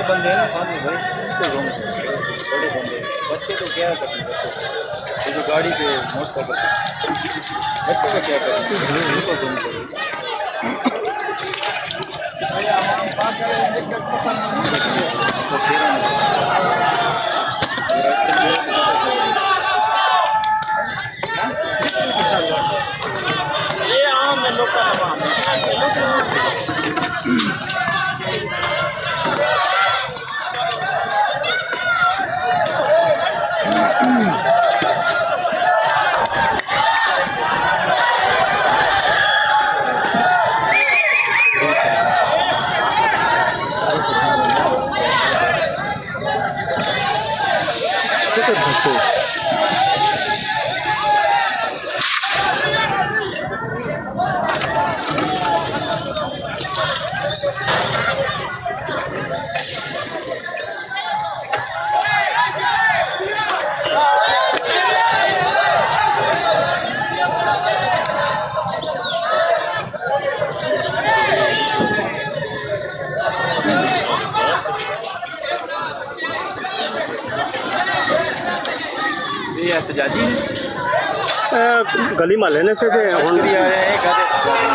बंदे हैं ना सामने भाई, उसको घूम बड़े बंदे, बच्चे तो क्या करें बच्चे, ये जो गाड़ी पे मोटरसाइकिल बच्चे को क्या करें, उनको घूम करें। तो फिर ये आम लोग का गली महल्ले ने से भी आ रहे हैं